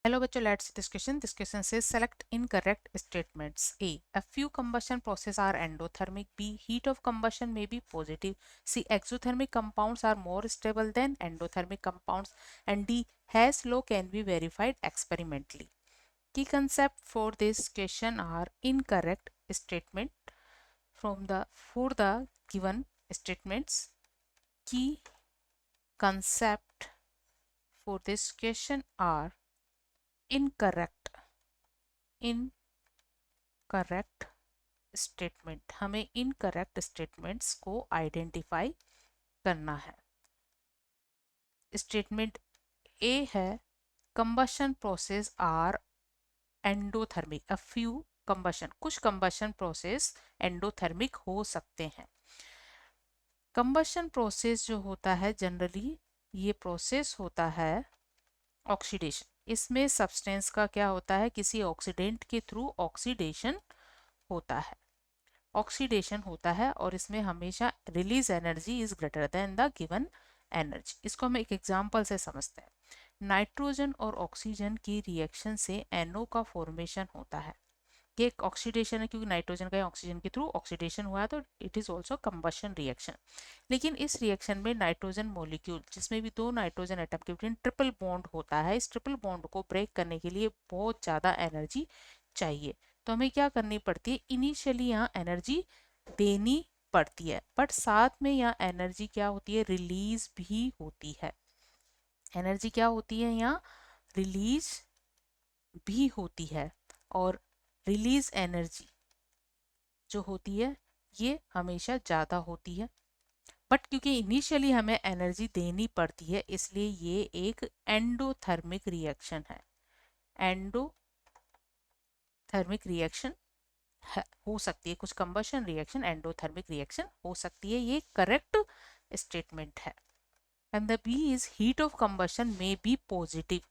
Hello bachcho, let's see this question. This question says select incorrect statements. A few combustion processes are endothermic. B, heat of combustion may be positive. C, exothermic compounds are more stable than endothermic compounds. And D, Hess law can be verified experimentally. Key concept for this question are incorrect statement for the given statements. Key concept for this question are incorrect statement. हमें incorrect statements को identify करना है. Statement A है combustion process are endothermic. A few combustion, कुछ combustion process endothermic हो सकते हैं. Combustion process जो होता है जनरली ये प्रोसेस होता है ऑक्सीडेशन. इसमें सब्सटेंस का क्या होता है, किसी ऑक्सीडेंट के थ्रू ऑक्सीडेशन होता है और इसमें हमेशा release energy is greater than the given energy. इसको हम एक एग्जांपल से समझते हैं. नाइट्रोजन और ऑक्सीजन की रिएक्शन से NO का फॉर्मेशन होता है. ये एक ऑक्सीडेशन है क्योंकि नाइट्रोजन का ऑक्सीजन के थ्रू ऑक्सीडेशन हुआ है, तो it is also combustion reaction. लेकिन इस रिएक्शन में नाइट्रोजन मॉलिक्यूल जिसमें भी दो नाइट्रोजन एटम के बीच ट्रिपल बॉन्ड होता है, इस ट्रिपल बॉन्ड को ब्रेक करने के लिए बहुत ज़्यादा एनर्जी चाहिए. तो हमें क्या करनी पड़ती है, इनिशियली यहाँ एनर्जी देनी पड़ती है, बट साथ में यहाँ एनर्जी क्या होती है, रिलीज भी होती है. एनर्जी क्या होती है यहाँ, रिलीज भी होती है. और रिलीज एनर्जी जो होती है ये हमेशा ज़्यादा होती है, बट क्योंकि इनिशियली हमें एनर्जी देनी पड़ती है इसलिए ये एक एंडोथर्मिक रिएक्शन है. एंडोथर्मिक रिएक्शन हो सकती है, कुछ कंबशन रिएक्शन एंडोथर्मिक रिएक्शन हो सकती है. ये करेक्ट स्टेटमेंट है. And the b is heat of combustion may be positive.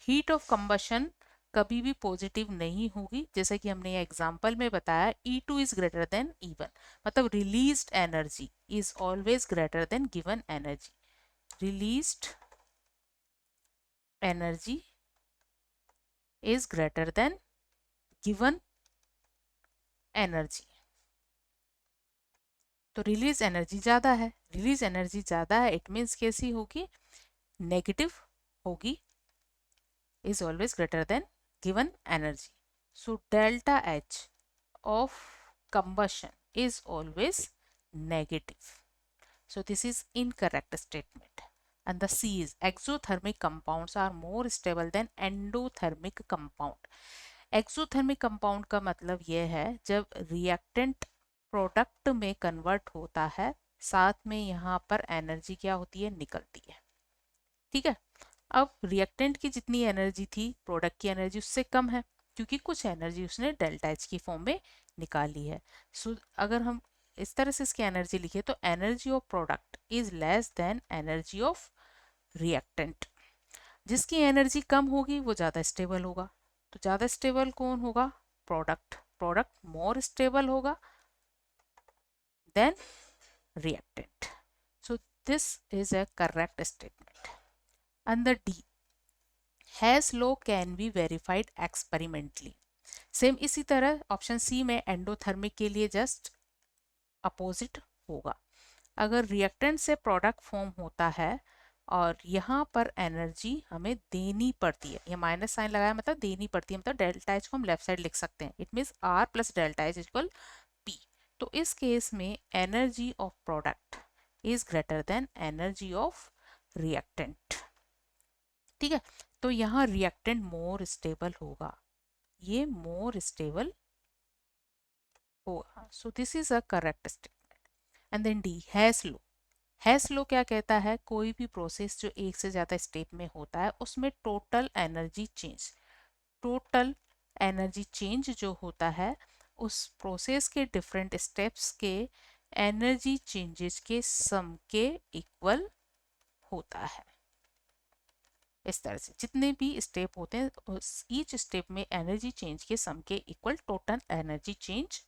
Heat of combustion कभी भी पॉजिटिव नहीं होगी, जैसे कि हमने ये एग्जांपल में बताया E2 is greater than E1, मतलब released energy is always greater than given energy. Released energy is greater than given energy. तो रिलीज एनर्जी ज़्यादा है, रिलीज एनर्जी ज़्यादा है, इट मीन्स कैसी होगी, नेगेटिव होगी. Is always greater than given energy. So delta H of combustion is always negative. So this is incorrect statement. And the C is exothermic compounds are more stable than endothermic compound. Exothermic compound का मतलब ये है जब reactant product में convert होता है, साथ में यहाँ पर एनर्जी क्या होती है, निकलती है. ठीक है. अब रिएक्टेंट की जितनी एनर्जी थी प्रोडक्ट की एनर्जी उससे कम है, क्योंकि कुछ एनर्जी उसने डेल्टा एच की फॉर्म में निकाली है. सो अगर हम इस तरह से इसकी एनर्जी लिखे तो energy of product is less than energy of reactant. जिसकी एनर्जी कम होगी वो ज़्यादा स्टेबल होगा. तो ज़्यादा स्टेबल कौन होगा, प्रोडक्ट मोर स्टेबल होगा then reactant. So this is a correct statement. And the D, Hess law can be verified experimentally. Same इसी तरह ऑप्शन सी में एंडोथर्मिक के लिए जस्ट अपोजिट होगा. अगर रिएक्टेंट से प्रोडक्ट फॉर्म होता है और यहाँ पर एनर्जी हमें देनी पड़ती है, ये माइनस साइन लगाया मतलब देनी पड़ती है, मतलब डेल्टा एच को हम लेफ्ट साइड लिख सकते हैं. It means R plus delta H equal P. तो इस केस में energy of product is greater than energy of reactant. ठीक है. तो यहाँ रिएक्टेंट मोर स्टेबल होगा, ये मोर स्टेबल होगा. So this is a correct statement. And then D, Hess law. Hess law क्या कहता है, कोई भी प्रोसेस जो एक से ज्यादा स्टेप में होता है उसमें टोटल एनर्जी चेंज जो होता है उस प्रोसेस के डिफरेंट स्टेप्स के एनर्जी चेंजेस के सम के इक्वल होता है. इस तरह से जितने भी स्टेप होते हैं ईच स्टेप में एनर्जी चेंज के सम के इक्वल टोटल एनर्जी चेंज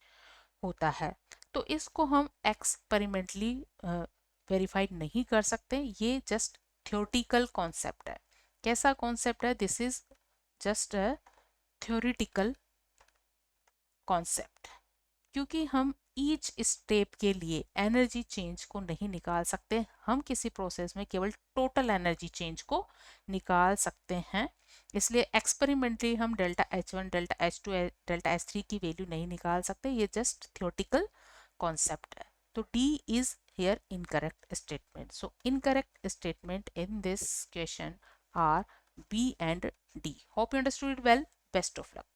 होता है. तो इसको हम एक्सपेरिमेंटली वेरीफाइड नहीं कर सकते, ये जस्ट थ्योरेटिकल कॉन्सेप्ट है. कैसा कॉन्सेप्ट है, this is just a theoretical concept, क्योंकि हम ईच स्टेप के लिए एनर्जी चेंज को नहीं निकाल सकते। हम किसी प्रोसेस में केवल टोटल एनर्जी चेंज को निकाल सकते हैं। इसलिए एक्सपेरिमेंटली हम delta H1, delta H2, delta H3 की वैल्यू नहीं निकाल सकते। ये जस्ट थियोरेटिकल कॉन्सेप्ट है। तो D is here incorrect statement. So incorrect statement in this question are B and D. Hope you understood it well. Best of luck.